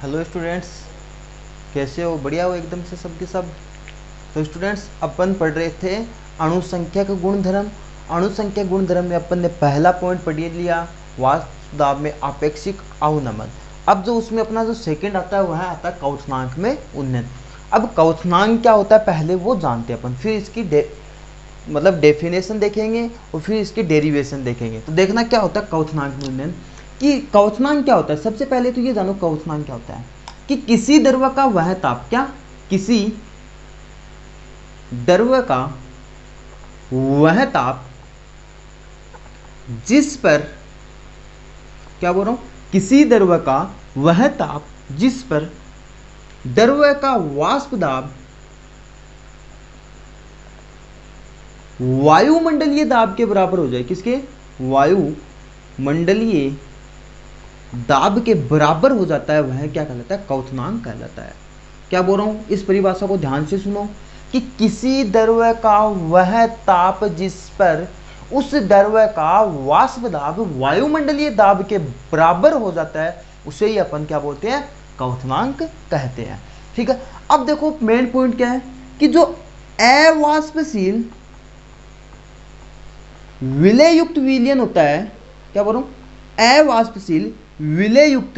Hello students, कैसे हो? बढ़िया हो एकदम से सबके सब। तो स्टूडेंट्स, अपन पढ़ रहे थे अणु संख्या का गुणधर्म। अणु संख्या गुणधर्म में अपन ने पहला पॉइंट पढ़ लिया, वाष्प दाब में आपेक्षिक अवनमन। अब जो उसमें अपना जो सेकंड आता है वह आता है क्वथनांक में उन्नयन। अब क्वथनांक क्या होता है पहले वो जानते हैं अपन, फिर इसकी डेफिनेशन देखेंगे और फिर इसकी डेरिवेशन देखेंगे। तो देखना क्या होता है क्वथनांक में उन्नयन, कि क्वथनांक क्या होता है। सबसे पहले तो ये जानो क्वथनांक क्या होता है, कि किसी द्रव का वह ताप, क्या, किसी द्रव का वह ताप जिस पर, क्या बोल रहा हूं, किसी द्रव का वह ताप जिस पर द्रव का वाष्प दाब वायुमंडलीय दाब के बराबर हो जाए। किसके? वायुमंडलीय दाब के बराबर हो जाता है, वह क्या कहलाता है? क्वथनांक कहलाता है। क्या बोल रहा हूं, इस परिभाषा को ध्यान से सुनो, कि किसी द्रव का वह ताप जिस पर उस द्रव का वाष्प दाब वायुमंडलीय दाब के बराबर हो जाता है, उसे ही अपन क्या बोलते हैं? क्वथनांक कहते हैं। ठीक है, अब देखो मेन पॉइंट क्या है, कि जो अवाष्पशील विलय युक्त विलयन होता है, क्या बोल रहा हूं, अवाष्पशील विलय युक्त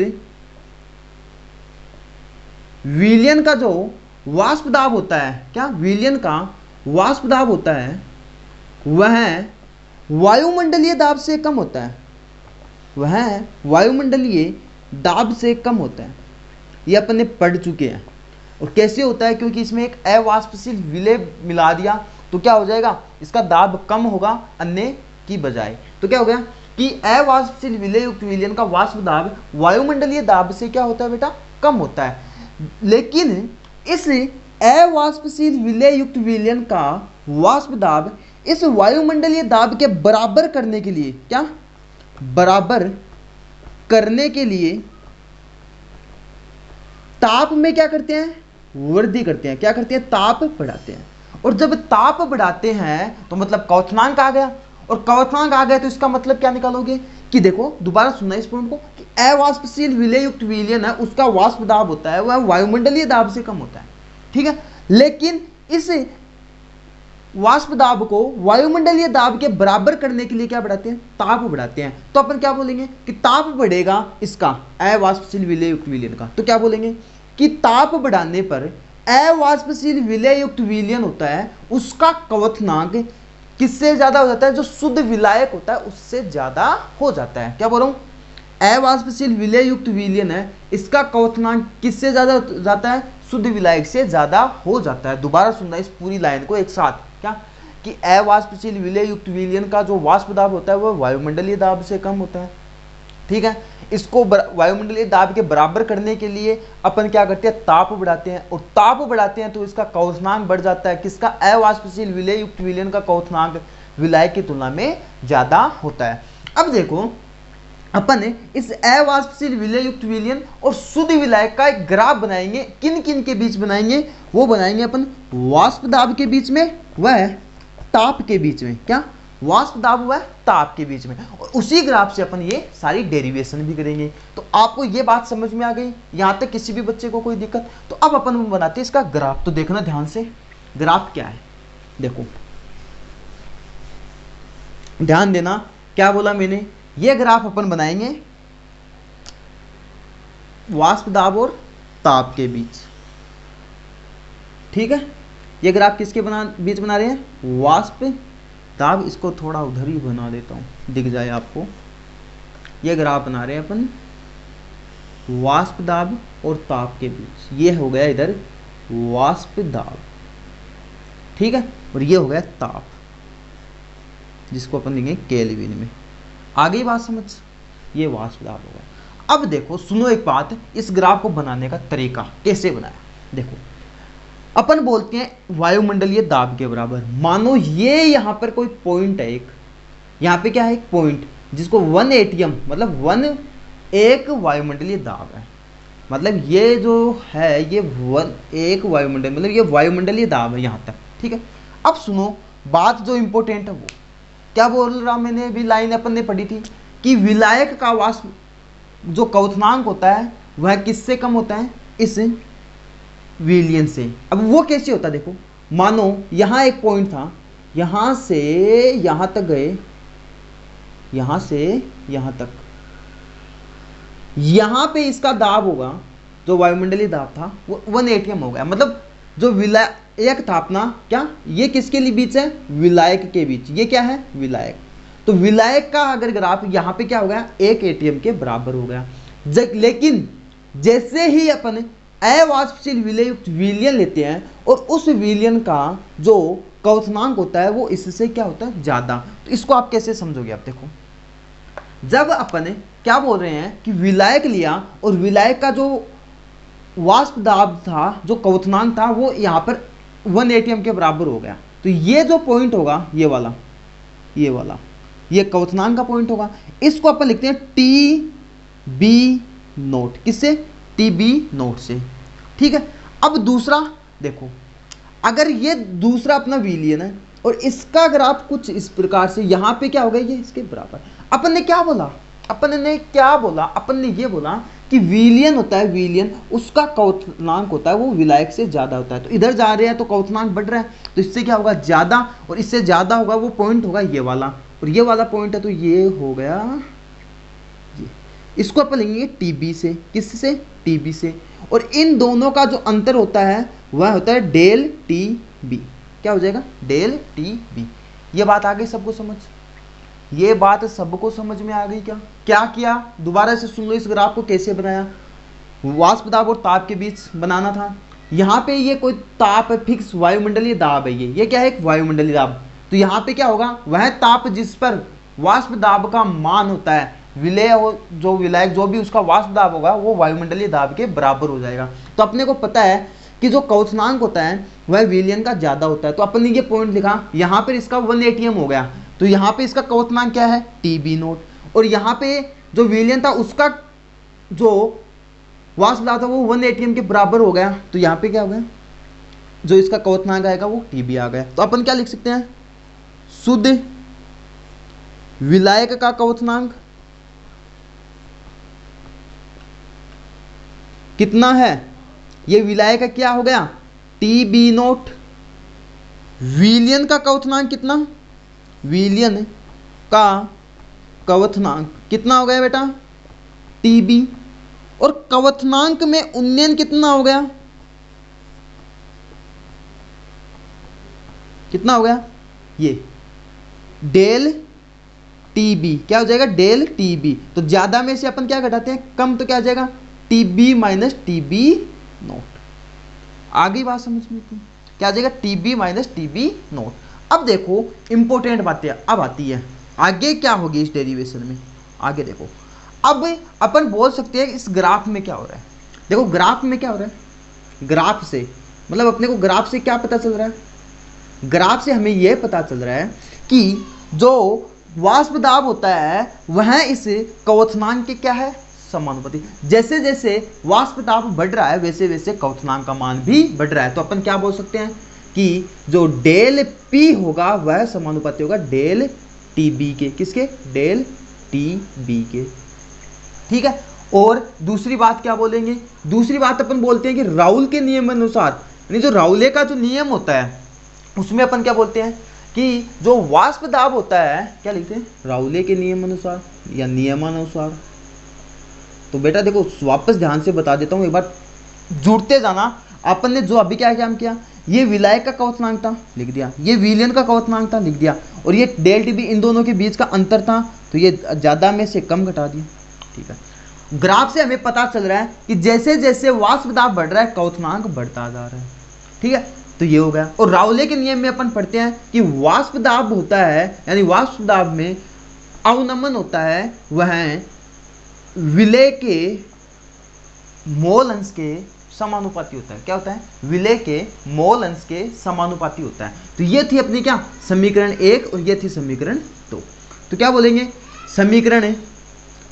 विलयन का जो वाष्प दाब होता है, क्या, विलयन का वाष्प दाब होता है, वह वायुमंडलीय दाब से कम होता है। वह वायुमंडलीय दाब से कम होता है। ये अपन ने पढ़ चुके हैं। और कैसे होता है, क्योंकि इसमें एक अवाष्पशील विलय मिला दिया तो क्या हो जाएगा, इसका दाब कम होगा अन्य की बजाय। तो क्या हो गया कि अवाष्पशील विलय युक्त विलयन का वाष्प दाब वायुमंडलीय दाब से क्या होता है बेटा? कम होता है। लेकिन इस अवाष्पशील विलय युक्त विलयन का वाष्प दाब इस वायुमंडलीय दाब के बराबर करने के लिए, क्या, बराबर करने के लिए ताप में क्या करते हैं? वृद्धि करते हैं। क्या करते हैं? ताप बढ़ाते हैं। और जब ताप बढ़ाते हैं तो मतलब क्वथनांक आ गया, और क्वथनांक आ गया तो इसका मतलब क्या निकालोगे, कि देखो दोबारा सुनना इस पॉइंट को, कि अवाष्पशील विलय युक्त विलयन है, उसका वाष्प दाब होता है वह वायुमंडलीय दाब से कम होता है। ठीक है, लेकिन इस वाष्प दाब को वायुमंडलीय दाब के बराबर करने के लिए क्या बढ़ाते हैं? ताप बढ़ाते हैं। तो अपन क्या बोलेंगे कि ताप बढ़ेगा इसका, अवाष्पशील विलय युक्त विलयन का। तो क्या बोलेंगे कि ताप बढ़ाने पर अवाष्पशील विलय युक्त विलयन होता है, उसका क्वथनांक किससे ज्यादा हो जाता है? जो शुद्ध विलायक होता है उससे ज्यादा हो जाता है। क्या बोल रहा हूं, अवाष्पशील विलय युक्त विलयन है, इसका क्वथनांक किससे ज्यादा जाता है? शुद्ध विलायक से ज्यादा हो जाता है। दोबारा सुनना इस पूरी लाइन को एक साथ, क्या, कि अवाष्पशील विलय युक्त विलयन का जो वाष्प दाब होता है वह वायुमंडलीय दाब से कम होता है। ठीक है, इसको वायुमंडलीय दाब के बराबर करने के लिए अपन क्या करते हैं? ताप बढ़ाते हैं। और ताप बढ़ाते हैं तो इसका क्वथनांक बढ़ जाता है। किसका? अवाष्पशील विलय युक्त विलयन का क्वथनांक विलायक की तुलना में ज्यादा होता है। अब देखो अपन इस अवाष्पशील विलय युक्त विलयन और शुद्ध विलायक का एक ग्राफ बनाएंगे। किन किन के बीच बनाएंगे? वो बनाएंगे अपन वाष्प दाब के बीच में, वह ताप के बीच में। क्या? वाष्प दाब हुआ है ताप के बीच में। और उसी ग्राफ से अपन ये सारी डेरिवेशन भी करेंगे। तो आपको ये बात समझ में आ गई? यहां तक किसी भी बच्चे को कोई दिक्कत? तो अब अपन बनाते हैं इसका ग्राफ। तो देखना ध्यान से, ग्राफ क्या है, देखो ध्यान देना। क्या बोला मैंने? ये ग्राफ अपन बनाएंगे वाष्प दाब और ताप के बीच। ठीक है, ये ग्राफ किसके बीच बना रहे हैं? वाष्प दाब। इसको थोड़ा उधर ही बना देता हूं, दिख जाए आपको। ये ग्राफ बना रहे हैं अपन वाष्प दाब और ताप के बीच। ये हो गया इधर वाष्प दाब, ठीक है, और ये हो गया ताप, जिसको अपन देंगे केल्विन में। आगे बात समझ? ये वाष्प दाब होगा। अब देखो सुनो एक बात, इस ग्राफ को बनाने का तरीका कैसे बनाया। देखो अपन बोलते हैं वायुमंडलीय दाब के बराबर। मानो ये यहां पर कोई पॉइंट है, एक यहां पे क्या है, एक पॉइंट जिसको 1 एटीएम मतलब 1 एक वायुमंडलीय दाब है। मतलब ये जो है ये 1 एक वायुमंडल, मतलब ये वायुमंडलीय दाब है यहां तक। ठीक है, अब सुनो बात जो इंपॉर्टेंट है वो क्या बोल रहा, मैंने भी लाइन अपन ने पढ़ी थी कि विलायक का वाष्प जो क्वथनांक होता है वह किससे कम होता है, इस विलियन से। अब वो कैसे होता है, देखो मानो यहां एक पॉइंट था, यहां से यहां तक गए, यहां से यहां तक, यहां पे इसका दाब होगा, जो वायुमंडलीय दाब था वो 1 atm हो गया। मतलब जो विलायक था अपना, क्या ये किसके लिए बीच है, विलायक के बीच, ये क्या है विलायक। तो विलायक का अगर ग्राफ यहाँ पे क्या हो गया, 1 atm के बराबर हो गया। लेकिन जैसे ही अपन अवाष्पशील विलयुक्त विलयन लेते हैं और उस विलयन का जो क्वथनांक होता है वो इससे क्या होता है, ज्यादा। तो इसको आप कैसे समझोगे, आप देखो जब अपन क्या बोल रहे हैं कि विलायक लिया और विलायक का जो वाष्प दाब था, जो क्वथनांक था, वो यहाँ पर 1 atm के बराबर हो गया। तो ये जो पॉइंट होगा, ये वाला, ये वाला, ये क्वथनांक का पॉइंट होगा। इसको अपन लिखते हैं टी बी नोट, किससे, टी बी नोट से, ठीक है। अब दूसरा देखो, अगर ये दूसरा अपना विलियन है और इसका ग्राफ कुछ इस प्रकार से, यहाँ पे क्या होगा, ये इसके बराबर। अपन ने क्या बोला, अपन ने ये बोला कि विलियन होता है, विलियन उसका क्वथनांक होता है वो विलायक से ज्यादा होता है। तो इधर जा रहे हैं तो क्वथनांक बढ़ रहा है, तो इससे क्या होगा, ज्यादा, और इससे ज्यादा होगा वो पॉइंट होगा ये वाला, और ये वाला पॉइंट है तो ये हो गया ये। इसको अपन लेंगे टीबी से, किससे, टीबी से। और इन दोनों का जो अंतर होता है वह होता है डेल टी बी। क्या हो जाएगा, डेल टी बी। ये बात आ गई सबको समझ, ये बात सबको समझ में आ गई क्या, क्या किया, दोबारा से सुन लो इस ग्राफ को कैसे बनाया। वाष्प दाब और ताप के बीच बनाना था। यहाँ पे ये कोई ताप है, फिक्स वायुमंडलीय दाब है, ये क्या है, एक वायुमंडलीय दाब। तो यहाँ पे क्या होगा, वह ताप जिस पर वाष्प दाब का मान होता है, विलय हो जो विलायक जो भी उसका वाष्प दाब होगा वो वायुमंडलीय दाब के बराबर हो जाएगा। तो अपने को पता है कि जो क्वथनांक होता है वह विलयन का ज्यादा होता है। तो अपन ने ये पॉइंट लिखा, यहाँ पर इसका 1 atm हो गया, तो यहाँ पे इसका क्वथनांक क्या है, टी बी नोट। और यहाँ पे जो विलयन था उसका जो वाष्प दाब था वो 1 atm के बराबर हो गया, तो यहाँ पे क्या हो गया, जो इसका क्वथनांक आएगा वो टी बी आ गया। तो अपन क्या लिख सकते हैं, शुद्ध विलायक का क्वथनांक कितना है, ये विलायक का क्या हो गया, टी बी नोट। विलयन का क्वथनांक कितना, विलयन का क्वथनांक कितना हो गया बेटा, टी बी। और क्वथनांक में उन्नयन कितना हो गया, कितना हो गया, ये डेल टी बी। क्या हो जाएगा, डेल टी बी। तो ज्यादा में से अपन क्या घटाते हैं, कम, तो क्या आ जाएगा, T B minus T B naught. आ गई बात समझ में, क्या आ जाएगा, T B minus T B naught. अब देखो इंपॉर्टेंट बातें अब आती है, आगे क्या होगी इस डेरिवेशन में, आगे देखो। अब अपन बोल सकते हैं इस ग्राफ में क्या हो रहा है। देखो ग्राफ में क्या हो रहा है, ग्राफ से मतलब अपने को ग्राफ से क्या पता चल रहा है, ग्राफ से हमें यह पता चल रहा है कि जो वाष्प दाब होता है वह इस क्वथनांक के क्या है, समानुपाती। जैसे जैसे वाष्प दाब बढ़ रहा है वैसे वैसे क्वथनांक का मान भी बढ़ रहा है। तो अपन क्या बोल सकते हैं कि जो डेल पी होगा वह समानुपाती होगा डेल टी बी के, किसके, डेल टी बी के, ठीक है। और दूसरी बात क्या बोलेंगे, दूसरी बात अपन बोलते हैं कि राउल के नियम अनुसार, यानी जो राउले का जो नियम होता है उसमें अपन क्या बोलते हैं कि जो वाष्प दाब होता है, क्या लिखते हैं, राउले के नियम अनुसार या नियमानुसार। तो बेटा देखो वापस ध्यान से बता देता हूं, एक बार जुड़ते जाना। अपन ने जो अभी क्या काम किया, ये विलायक का क्वथनांक था लिख दिया, ये विलयन का क्वथनांक था लिख दिया, और ये डेल टी बी इन दोनों के बीच का अंतर था, तो ये ज्यादा में से कम घटा दिया, ठीक है। ग्राफ से हमें पता चल रहा है कि जैसे जैसे वाष्प दाब बढ़ रहा है क्वथनांक बढ़ता जा रहा है, ठीक है। तो ये हो गया। और राउले के नियम में अपन पढ़ते हैं कि वाष्प दाब होता है, यानी वाष्प दाब में अवनमन होता है, वह विलय के मोल अंश के समानुपाती होता है। क्या होता है, विलय के मोल अंश के समानुपाती होता है। तो ये थी अपनी क्या, समीकरण 1 और ये थी समीकरण 2। तो क्या बोलेंगे, समीकरण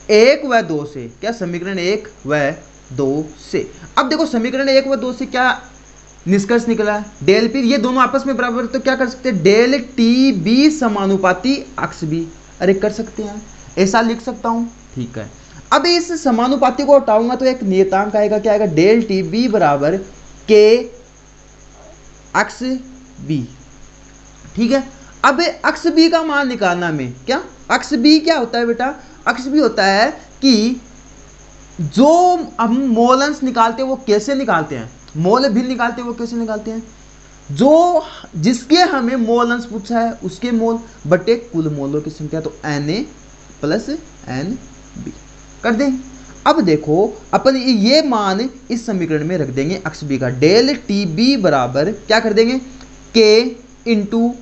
1 व 2 से, क्या समीकरण 1 व 2 से। अब देखो समीकरण 1 व 2 से क्या निष्कर्ष निकला है, डेल पी, ये दोनों आपस में बराबर, तो क्या कर सकते हैं, डेल टी बी समानुपाती अक्स बी। अरे कर सकते हैं, ऐसा लिख सकता हूं, ठीक है। अब इस समानुपाती को हटाऊंगा तो एक नियतांक आएगा, क्या आएगा, डेल टी बी बराबर के अक्स बी। ठीक है, अब अक्स बी का मान निकालना में, क्या अक्स बी क्या होता है बेटा, अक्स बी होता है कि जो हम मोलन्स निकालते हैं वो कैसे निकालते हैं, मोल भी निकालते हैं वो कैसे निकालते हैं, जो जिसके हमें मोलन्स पूछा है उसके मोल बटे कुल मोलों की संख्या, तो Na प्लस Nb कर दें। अब देखो अपन ये मान इस समीकरण में रख देंगे अक्स बी का, डेल टी बी बराबर क्या कर देंगे, K into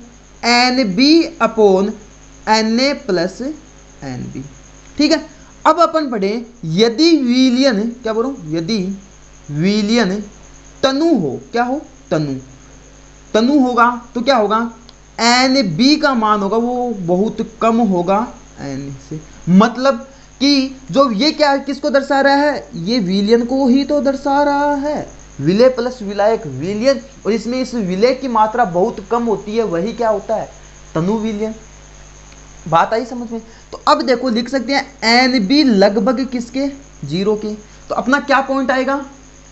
N B upon Na plus Nb। ठीक है, अब अपन पढ़े यदि विलियन, क्या बोलो, यदि विलियन तनु हो, क्या हो, तनु, तनु होगा तो क्या होगा, एन बी का मान होगा वो बहुत कम होगा एन से, मतलब कि जो ये क्या किसको दर्शा रहा है, ये विलियन को ही तो दर्शा रहा है, विलय प्लस विलायक विलियन, और इसमें इस विलय की मात्रा बहुत कम होती है, वही क्या होता है, तनु विलियन। बात आई समझ में। तो अब देखो लिख सकते हैं एन बी लगभग किसके, 0 के, तो अपना क्या पॉइंट आएगा,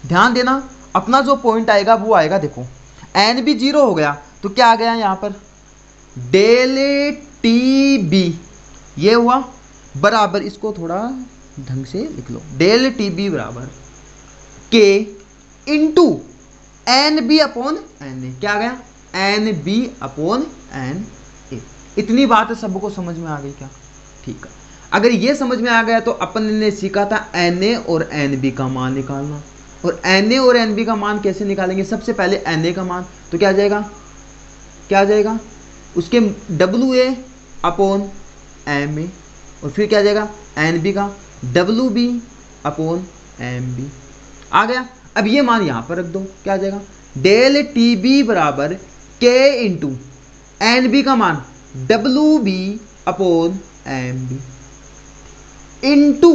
ध्यान देना, अपना जो पॉइंट आएगा वो आएगा, देखो एन बी 0 हो गया तो क्या आ गया यहाँ पर, डेल टी बी ये हुआ बराबर, इसको थोड़ा ढंग से लिख लो, डेल टी बी बराबर K into N B upon N A, क्या आ गया, N B upon N A. इतनी बात सबको समझ में आ गई क्या, ठीक है। अगर ये समझ में आ गया तो अपन ने सीखा था एन ए और एन बी का मान निकालना, और एन ए और एन बी का मान कैसे निकालेंगे, सबसे पहले एन ए का मान तो क्या आ जाएगा, क्या आ जाएगा, उसके W A upon M A, और फिर क्या आ जाएगा एन बी का W B upon M B आ गया। अब ये मान यहां पर रख दो, क्या आ जाएगा, डेल टी बी बराबर के इंटू एन बी का मान W B upon M B into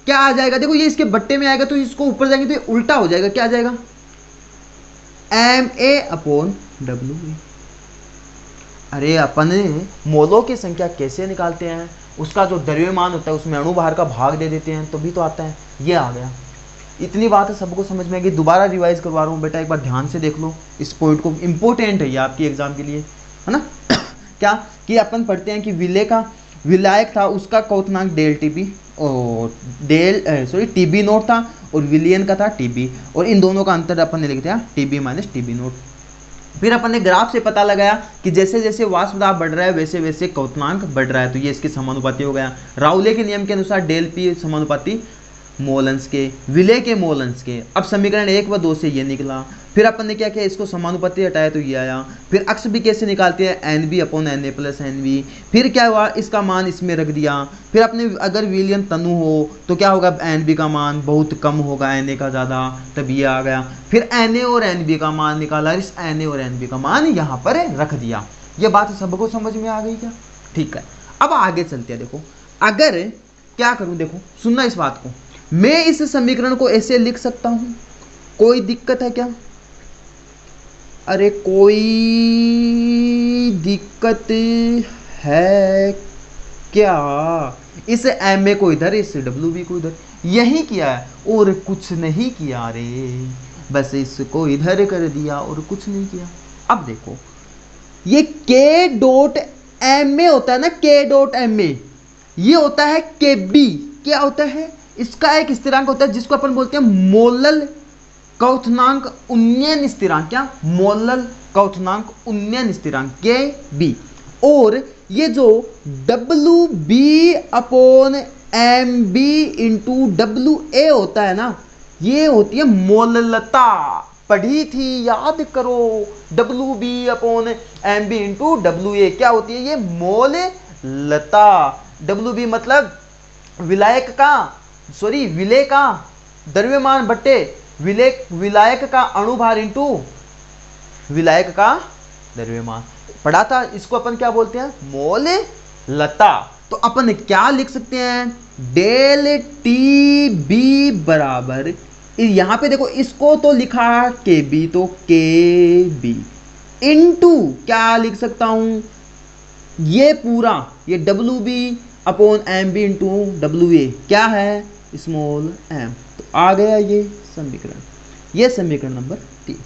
क्या आ जाएगा, देखो ये इसके बट्टे में आएगा तो इसको ऊपर जाएंगे तो ये उल्टा हो जाएगा, क्या आ जाएगा, M A upon W B. अरे अपन मोलों की संख्या कैसे निकालते हैं, उसका जो द्रव्यमान होता है उसमें अणुभार का भाग दे देते हैं, तो भी तो आता है, ये आ गया। इतनी बात है सबको समझ में आ गई, दोबारा रिवाइज करवा रहा हूँ बेटा, एक बार ध्यान से देख लो इस पॉइंट को, इंपॉर्टेंट है ये आपकी एग्जाम के लिए, है ना। क्या कि अपन पढ़ते हैं कि विलय का विलायक था उसका क्वोथनांक डेल टीबी और टी बी नोट था, और विलियन का था टीबी, और इन दोनों का अंतर अपन ने लिख दिया टीबी माइनस टीबी नोट। फिर अपन ने ग्राफ से पता लगाया कि जैसे जैसे वाष्प दाब बढ़ रहा है वैसे वैसे क्वोथनांक बढ़ रहा है, तो ये इसके समानुपाती हो गया। राउले के नियम के अनुसार डेल पी समानुपाती मोलन्स के विलय के मोलन्स के। अब समीकरण 1 व 2 से ये निकला। फिर अपन ने क्या किया, इसको समानुपाती हटाया तो ये आया। फिर अक्स भी कैसे निकालते हैं, N B upon N A plus N B. फिर क्या हुआ, इसका मान इसमें रख दिया। फिर अपने अगर विलियन तनु हो तो क्या होगा, एन बी का मान बहुत कम होगा एन ए का ज़्यादा, तब ये आ गया। फिर एन ए और एन बी का मान निकाला, इस एन ए और एन बी का मान यहाँ पर रख दिया। ये बात सबको समझ में आ गई क्या, ठीक है। अब आगे चलते हैं। देखो अगर क्या करूँ, देखो सुनना इस बात को, मैं इस समीकरण को ऐसे लिख सकता हूं, कोई दिक्कत है क्या, अरे कोई दिक्कत है क्या, इस एम ए को इधर इस डब्ल्यू बी को इधर, यही किया है और कुछ नहीं किया रे, बस इसको इधर कर दिया और कुछ नहीं किया। अब देखो ये के डॉट एम ए होता है ना, के डॉट एम ए ये होता है के बी, क्या होता है, इसका एक स्थिरांक होता है जिसको अपन बोलते हैं मोलल क्वोथनांक उन्नयन स्थिरांक, क्या मोलल क्वोथनांक उन्नयन स्थिरांक के बी। और ये जो W B upon M B into W A होता है ना, ये होती है मोललता, पढ़ी थी याद करो, W B upon M B into W A क्या होती है, ये मोललता। डब्ल्यू बी मतलब विलायक का विलय का द्रव्यमान बट्टे विलायक का अणुभार इंटू विलायक का द्रव्यमान, पढ़ा था। इसको अपन क्या बोलते हैं, मोल लता। तो अपन क्या लिख सकते हैं, डेल टी बी बराबर, यहां पे देखो इसको तो लिखा के बी, तो के बी इंटू क्या लिख सकता हूं, ये पूरा ये W B upon M B into W A क्या है, स्मॉल m। तो आ गया ये समीकरण, ये समीकरण नंबर 3।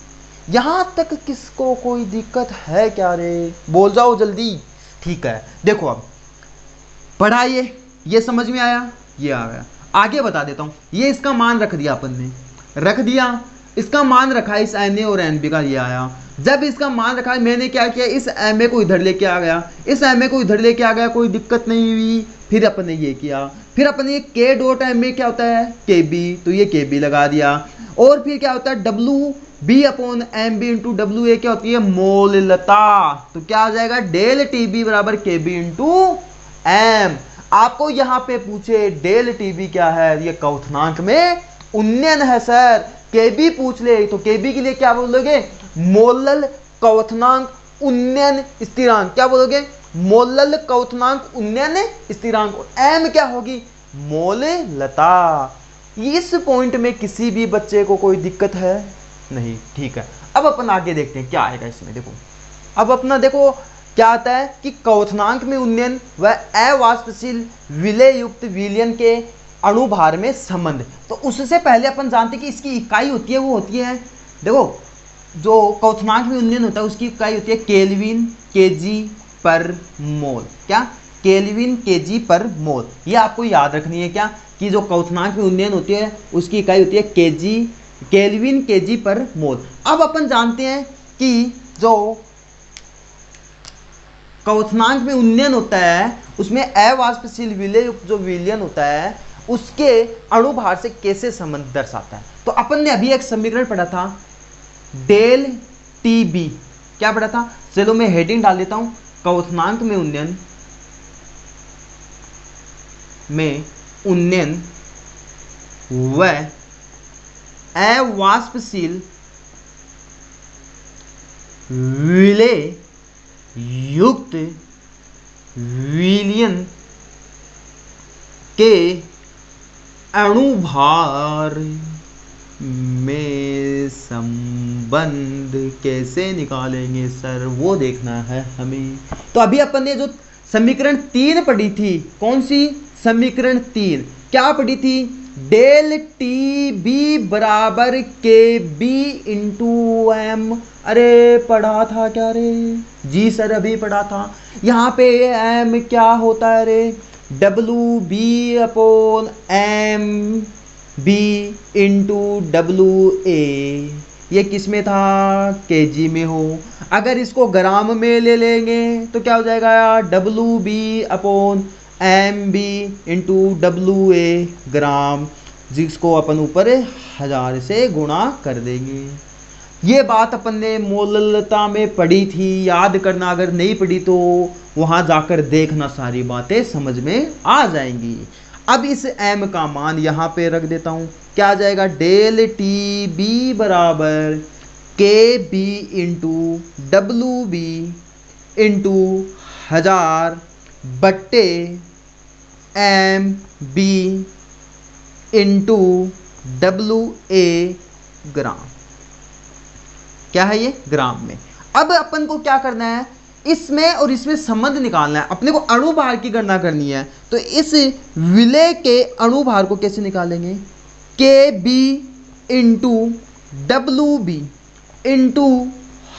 यहां तक किसको कोई दिक्कत है क्या रे? बोल जाओ जल्दी। ठीक है, देखो अब पढ़ाइए, ये समझ में आया, ये आ गया। आगे बता देता हूं, ये इसका मान रख दिया अपन ने, रख दिया, इसका मान रखा इस एन ए और एन बी का, ये आया। जब इसका मान रखा है, मैंने क्या किया, इस एम ए को इधर लेके आ गया, इस एम ए को इधर लेके आ गया, कोई दिक्कत नहीं हुई। फिर अपन ने ये किया, फिर अपन ने के डॉट एम ए क्या होता है, के बी, तो ये के बी लगा दिया। और फिर क्या होता है, W B upon M B into W A क्या होती है, मोललता। तो क्या आ जाएगा, डेल टी बी बराबर के बी इंटू एम। आपको यहां पे पूछे डेल टी बी क्या है, ये क्वथनांक में उन्नयन है सर। केबी पूछ ले तो केबी के लिए क्या बोलोगे, मोलल क्वथनांक उन्नयन स्थिरांक। क्या बोलोगे, मोलल क्वथनांक उन्नयन स्थिरांक। और एम क्या होगी, मोललता। इस पॉइंट में किसी भी बच्चे को कोई दिक्कत है नहीं? ठीक है, अब अपन आगे देखते हैं क्या आएगा इसमें। देखो अब अपना देखो क्या आता है कि क्वथनांक में उन्नयन व अवाष्पशील विलय युक्त विलयन के अणुभार में संबंध। तो उससे पहले अपन जानते हैं कि इसकी इकाई होती है, वो होती है, देखो जो क्वथनांक में उन्नयन होता है उसकी इकाई होती है केल्विन केजी पर मोल। क्या, केल्विन केजी पर मोल। ये आपको याद रखनी है क्या, कि जो क्वथनांक में उन्नयन होती है उसकी इकाई होती है केजी, केल्विन केजी पर मोल। अब अपन जानते हैं कि जो क्वथनांक में उन्नयन होता है उसमें अवाष्पशील विलय युक्त जो विलयन होता है उसके अणुभार से कैसे संबंध दर्शाता है। तो अपन ने अभी एक समीकरण पढ़ा था, डेल टी बी। क्या पढ़ा था, चलो मैं हेडिंग डाल देता हूं, क्वथनांक में उन्नयन व अवाष्पशील विलय युक्त विलयन के अणुभार में संबंध कैसे निकालेंगे सर, वो देखना है हमें। तो अभी अपन ने जो समीकरण 3 पढ़ी थी, कौन सी समीकरण 3, क्या पढ़ी थी, डेल टी बी बराबर के बी इंटू एम। अरे पढ़ा था क्या रे? जी सर अभी पढ़ा था। यहाँ पे एम क्या होता है रे, W B upon M B into W A. ये किस में था, केजी में हो। अगर इसको ग्राम में ले लेंगे तो क्या हो जाएगा, W B upon M B into W A gram, जिसको अपन ऊपर 1000 से गुणा कर देंगे। ये बात अपन ने मोललता में पढ़ी थी, याद करना, अगर नहीं पढ़ी तो वहां जाकर देखना, सारी बातें समझ में आ जाएंगी। अब इस m का मान यहां पे रख देता हूं, क्या आ जाएगा, डेल टी बी बराबर K B into W B into 1000 बट्टे M B into W A gram. क्या है ये, ग्राम में। अब अपन को क्या करना है, इसमें और इसमें संबंध निकालना है, अपने को अणुभार की गणना करनी है। तो इस विलय के अणुभार को कैसे निकालेंगे, K B into W B into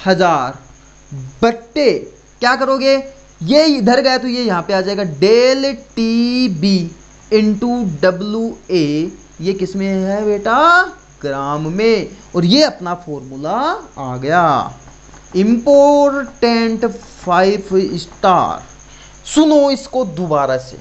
1000 बट्टे, क्या करोगे, ये इधर गया तो ये यहां पे आ जाएगा, del T B into W A. ये किस में है बेटा, ग्राम में। और ये अपना फॉर्मूला आ गया। Important 5 star. सुनो इसको दोबारा से,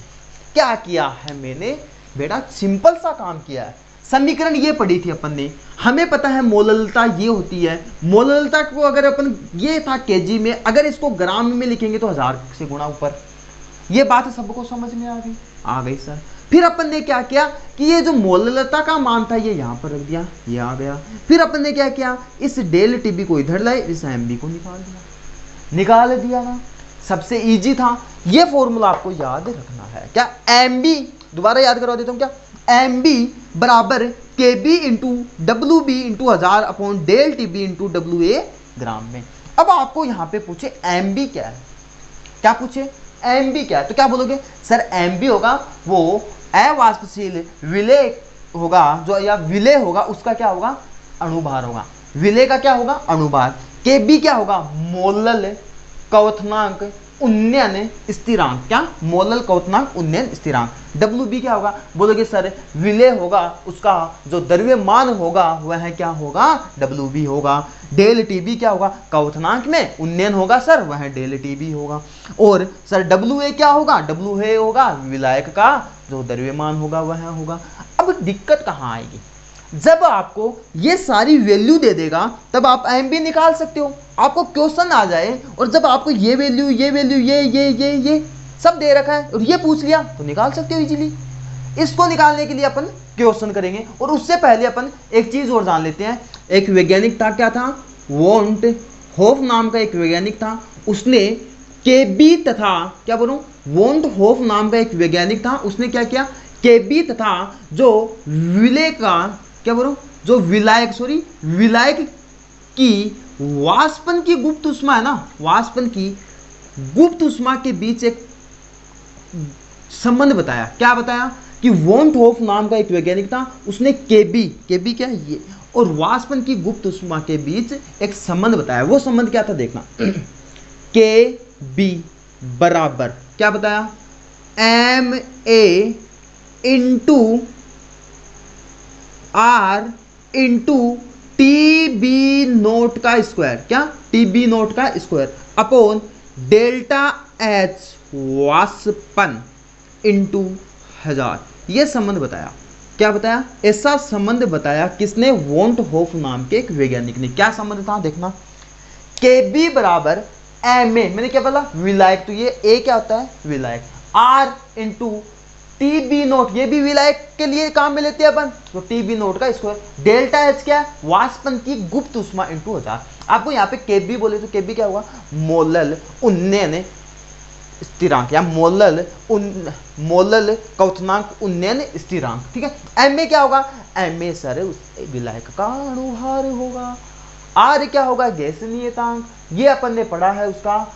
क्या किया है मैंने बेटा, सिंपल सा काम किया है। समीकरण ये पढ़ी थी अपन ने, हमें पता है मोललता ये होती है। मोललता को अगर अपन, ये था केजी में, अगर इसको ग्राम में लिखेंगे तो 1000 से गुणा ऊपर। ये बात सबको समझ में आ गई? आ गई सर। फिर अपन ने क्या किया कि ये जो मोललता का मान था ये यहां पर रख दिया, ये आ गया। फिर अपन ने क्या किया, इस डेल टीबी को इधर लाए, इस एम बी को निकाल दिया ना। सबसे इजी था। ये फॉर्मूला आपको याद रखना है। क्या, एम बी, दोबारा याद करवा देता हूं, क्या, एम बी बराबर K B into W B into 1000 upon del T B into W A gram में। अब आपको यहां पे पूछे एम बी क्या है, क्या पूछे, एम बी क्या है, तो क्या बोलोगे सर, एम बी होगा वो अवाष्पशील विलय होगा जो या विलेय होगा उसका क्या होगा, अणुभार होगा। विलेय का क्या होगा, अणुभार। Kb क्या होगा, मोलल क्वथनांक उन्नयन स्थिरांक। क्या, मोलल क्वथनांक उन्नयन स्थिरांक। Wb क्या होगा, बोलोगे सर विलेय होगा उसका जो द्रव्यमान होगा वह क्या होगा, Wb होगा। डेल Tb क्या होगा, क्वथनांक में उन्नयन होगा सर, वह डेल Tb होगा। और सर Wa क्या होगा, Wa होगा विलायक का जो द्रव्यमान होगा वह होगा। अब दिक्कत कहाँ आएगी, जब आपको ये सारी वैल्यू दे देगा तब आप एम भी निकाल सकते हो। आपको क्वेश्चन आ जाए और जब आपको ये वैल्यू ये सब दे रखा है और ये पूछ लिया तो निकाल सकते हो इजीली। इसको निकालने के लिए अपन क्वेश्चन करेंगे और उससे पहले अपन एक चीज और जान लेते हैं। एक वैज्ञानिक था, क्या था, वोंट होफ नाम का एक वैज्ञानिक था। उसने केबी तथा क्या बोलूं, वोंट होफ नाम का एक वैज्ञानिक था, उसने क्या किया, केबी तथा जो विलेय का क्या बोलूं, जो विलायक की वाष्पन की गुप्त उष्मा है ना, वाष्पन की गुप्त उष्मा के बीच एक संबंध बताया। क्या बताया कि वोंट होफ नाम का एक वैज्ञानिक था, उसने केबी क्या है ये और वाष्पन की गुप्त उष्मा के बीच एक संबंध बताया। वो संबंध क्या था देखना, Kb बराबर क्या बताया, Ma into R into TB note का स्क्वायर। क्या, टीबी नोट का स्क्वायर अपॉन डेल्टा एच वाष्पन इंटू 1000। यह संबंध बताया। क्या बताया, ऐसा संबंध बताया किसने, वोंट होफ नाम के एक वैज्ञानिक ने। क्या संबंध था देखना, Kb बराबर Ma, मैंने क्या बोला, विलायक, तो ये A क्या होता है, विलायक, R इंटू टीबी नोट, ये भी विलायक के लिए काम में लेते हैं अपन, तो टीबी नोट का स्क्वायर, डेल्टा एच क्या है, वाष्पन की गुप्त उष्मा इंटू 1000। आपको यहाँ पे केबी बोले तो केबी क्या होगा, मोलल उन्नयन स्थिरांक या मोलल क्वथनांक उन्नयन स्थिरांक। ठीक है, एम ए क्या होगा, एम ए सर उस विलायक का अणुभार होगा। आर क्या होगा, गैस नियतांक, ये अपन ने पढ़ा है, उसका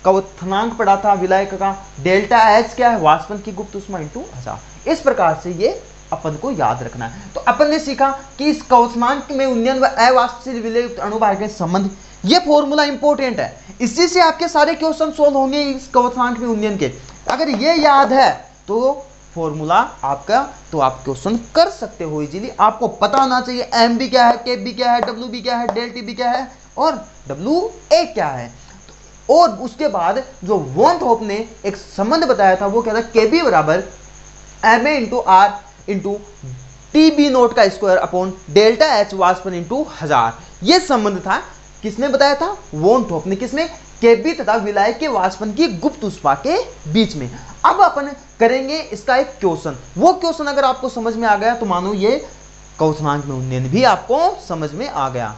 क्वथनांक पढ़ा था विलायक का। डेल्टा एच क्या है, वाष्पन की गुप्त उष्मा इंटू 1000। इस प्रकार से ये अपन को याद रखना है। तो अपन ने सीखा कि इस क्वथनांक में उन्नयन व अवाष्पशील विलेय अणुभार के संबंध, ये फॉर्मूला इंपॉर्टेंट है, इसी से आपके सारे क्वेश्चन सोल्व होंगे इस क्वथनांक में उन्नयन के। अगर ये याद है तो फॉर्मूला आपका, तो आप क्वेश्चन कर सकते हो इजीली। आपको पता होना चाहिए एम बी क्या है, के बी क्या है, डब्ल्यू बी क्या है, डेल टी बी क्या है और डब्ल्यू ए क्या है। और उसके बाद जो वोंट होफ ने एक संबंध बताया था वो क्या था, के बी बराबर M A into R into T B naught का स्क्वायर अपॉन डेल्टा एच वाष्पन इंटू 1000। यह संबंध था, किसने बताया था, वोंट होफ ने। किसने, केबी तथा विलायक के वाष्पन की गुप्त उष्मा के बीच में। अब अपन करेंगे इसका एक क्वेश्चन। वो क्वेश्चन अगर आपको समझ में आ गया तो मानो ये क्वथनांक में उन्नयन भी आपको समझ में आ गया।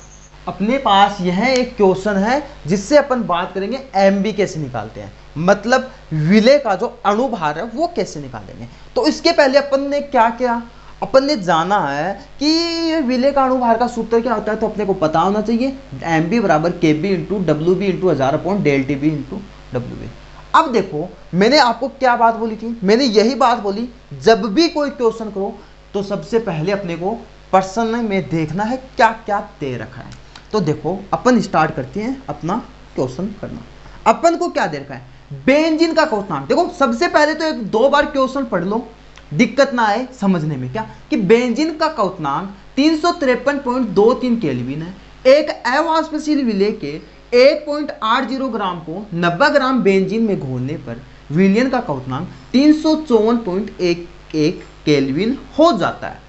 अपने पास यह एक क्वेश्चन है जिससे अपन बात करेंगे एम बी कैसे निकालते हैं, मतलब विलेय का जो अणुभार है वो कैसे निकालेंगे। तो इसके पहले अपन ने क्या किया, अपन ने जाना है कि विलेय का अणुभार का सूत्र क्या होता है, तो अपने को पता होना चाहिए एम बी बराबर K B into W B into 1000 upon del T B into W B. अब देखो मैंने आपको क्या बात बोली थी, मैंने यही बात बोली, जब भी कोई क्वेश्चन करो तो सबसे पहले अपने को प्रश्न में देखना है क्या क्या दे रखा है। तो देखो अपन स्टार्ट करते हैं अपना क्वेश्चन करना। अपन को क्या दे रखा है, बेंजीन का क्वथनांक। देखो सबसे पहले तो एक दो बार क्वेश्चन पढ़ लो, दिक्कत ना आए समझने में। क्या कि बेंजीन का क्वथनांक 353.23 केल्विन है। एक अवाष्पशील विलेय के 1.80 ग्राम को 90 ग्राम बेंजीन में घोलने पर विलयन का क्वथनांक 354.11 केल्विन हो जाता है।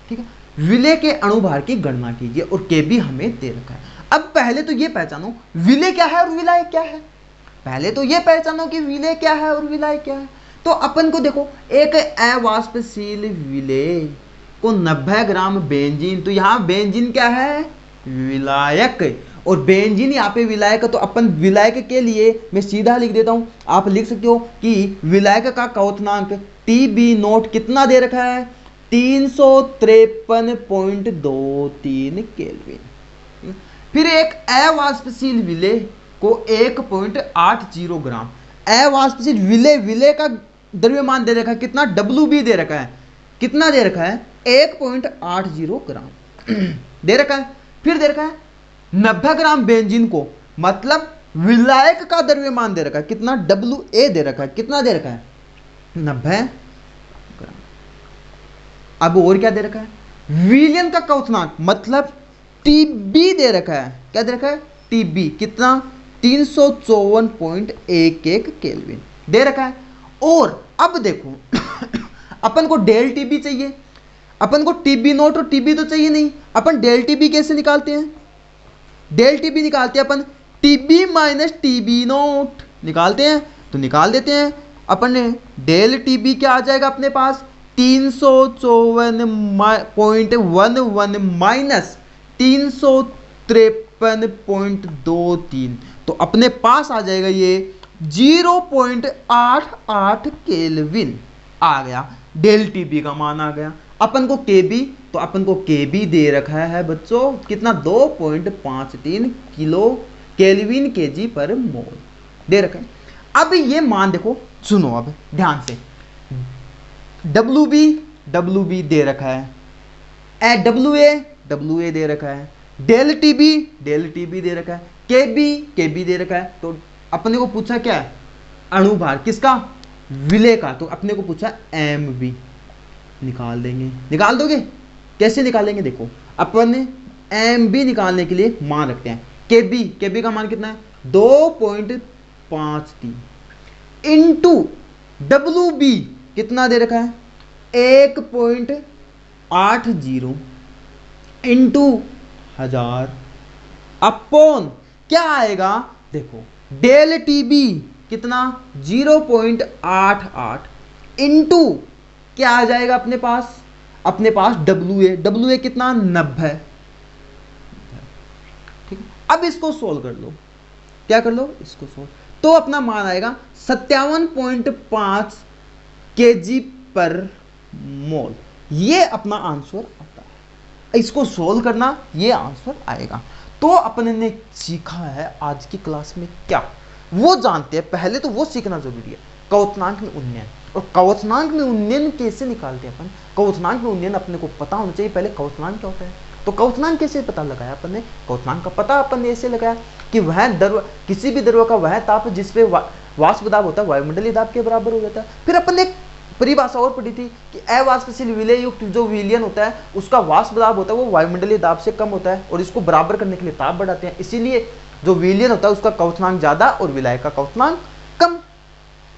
ठीक है, विलेय के अणुभार की गणना कीजिए और केबी हमें दे रखा है। अब पहले तो ये पहचानो विलेय क्या है और विलायक क्या है। पहले तो ये पहचानो कि विलेय क्या है और विलायक क्या है। तो अपन को देखो एक अवाष्पशील विलेय को 90 ग्राम बेंजीन, तो यहाँ बेंजीन क्या है, विलायक, और बेंजीन यहाँ पे विलायक। तो अपन विलायक के लिए मैं सीधा लिख देता हूँ, आप लिख सकते हो कि विलायक का क्वथनांक टी बी नोट कितना दे रखा है, 353.23 केल्विन। फिर एक अवाष्पशील विलेय को 1.80 ग्राम, अवाष्पशील विलेय का द्रव्यमान दे रखा है कितना, डब्ल्यू बी दे रखा है, कितना दे रखा है 1.80 ग्राम दे रखा है। फिर दे रखा है 90 ग्राम बेंजीन को, मतलब विलायक का द्रव्यमान दे रखा है कितना, WA दे रखा है, कितना दे रखा है 90 ग्राम। अब और क्या दे रखा है, विलयन का क्वथनांक मतलब TB दे रखा है, क्या दे रखा है TB, कितना 354.11 केल्विन दे रखा है। और अब देखो अपन को डेल टीबी चाहिए, अपन को टीबी नोट और टीबी तो चाहिए नहीं, अपन डेल टीबी कैसे निकालते हैं, डेल टीबी निकालते हैं अपन टीबी माइनस टीबी नोट निकालते हैं, तो निकाल देते हैं अपन ने। डेल टीबी क्या आ जाएगा अपने पास 354.11 माइनस 353.23, तो अपने पास आ जाएगा ये 0.88 केल्विन आ गया, डेल टीबी का मान आ गया। अपन को केबी, तो अपन को केबी दे रखा है बच्चों कितना 2.53 किलो केल्विन केजी पर मोल दे रखा है। अब ये मान देखो, सुनो अब ध्यान से, WB दे रखा है, WA दे रखा है, डेल टीबी दे रखा है, केबी दे रखा है। तो अपने को पूछा क्या है, अणुभार किसका, विलय का, तो अपने को पूछा MB, निकाल देंगे, निकाल दोगे, कैसे निकालेंगे देखो, अपन MB निकालने के लिए मान रखते हैं केबी का मान कितना है 2.53 इंटू WB कितना दे रखा है 1.80 इंटू 1000 अपॉन क्या आएगा देखो, डेल टीबी कितना 0.88 इंटू क्या आ जाएगा अपने पास WA कितना 90, ठीक है। अब इसको सोल्व कर लो, क्या कर लो इसको सोल्व, तो अपना मान आएगा 57.5 kg पर मोल, ये अपना आंसर आता है। इसको सोल्व करना, ये आंसर आएगा। तो अपने ने सीखा है आज की क्लास में क्या, वो जानते हैं, पहले तो वो सीखना जरूरी है, क्वथनांक में उन्नयन। और क्वथनांक में उन्नयन कैसे निकालते हैं अपन, क्वथनांक में उन्नयन अपने को पता होना चाहिए पहले क्वथनांक क्या होता है। तो क्वथनांक कैसे पता लगाया अपन ने, क्वथनांक का पता अपन ने ऐसे लगाया कि वह द्रव, किसी भी द्रव का वह ताप जिस पे वाष्प दाब होता है वायुमंडलीय दाब के बराबर हो जाता है। फिर अपन ने एक परिभाषा और पढ़ी थी कि अवाष्पशील विलय युक्त जो विलयन होता है उसका वाष्प दाब होता है वो वायुमंडलीय दाब से कम होता है, और इसको बराबर करने के लिए ताप बढ़ाते हैं, इसीलिए जो विलयन होता है उसका क्वथनांक ज्यादा और विलायक का क्वथनांक कम।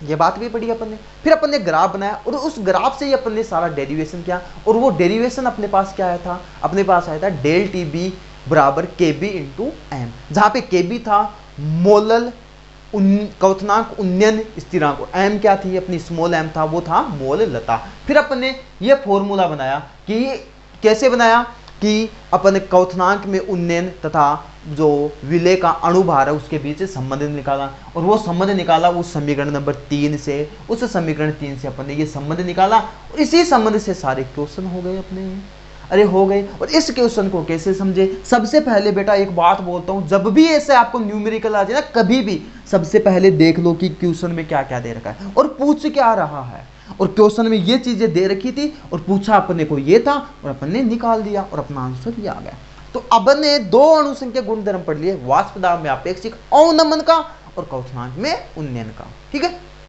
ये बात भी पढ़ी अपन ने। फिर अपन ने ग्राफ बनाया और उस ग्राफ से ही अपन ने सारा डेरिवेशन किया, और वो डेरिवेशन अपने पास क्या आया था, अपने पास आया था डेल टीबी बराबर केबी इंटू एम, जहां पे केबी था मोलल क्वथनांक उन्नयन स्थिरांक, एम क्या थी अपनी स्मॉल एम था, वो था मोल लता। फिर अपन ने ये फॉर्मूला बनाया कि कैसे बनाया कि अपन क्वथनांक में उन्नयन तथा जो विलय का अणुभार है उसके बीच संबंध निकाला, और वो संबंध निकाला उस समीकरण नंबर 3 से, उस समीकरण 3 से अपन ने ये संबंध निकाला, और इसी संबंध से सारे क्वेश्चन हो गए अपने, अरे हो गए। और इस क्वेश्चन को कैसे समझे, सबसे पहले बेटा एक बात बोलता हूं, जब भी ऐसे आपको न्यूमेरिकल आ जाए ना कभी भी, सबसे पहले देख लो कि क्वेश्चन में क्या क्या दे रखा है और पूछ क्या रहा है। और क्वेश्चन में ये चीजें दे रखी थी और पूछा अपने को ये था और अपन ने निकाल दिया और अपना आंसर ये आ गया। तो अपन ने दो अणुसंख्या गुणधर्म पढ़ लिए, वाष्प दाब में अपेक्षिक अवनमन का और क्वथनांक में उन्नयन का, ठीक है।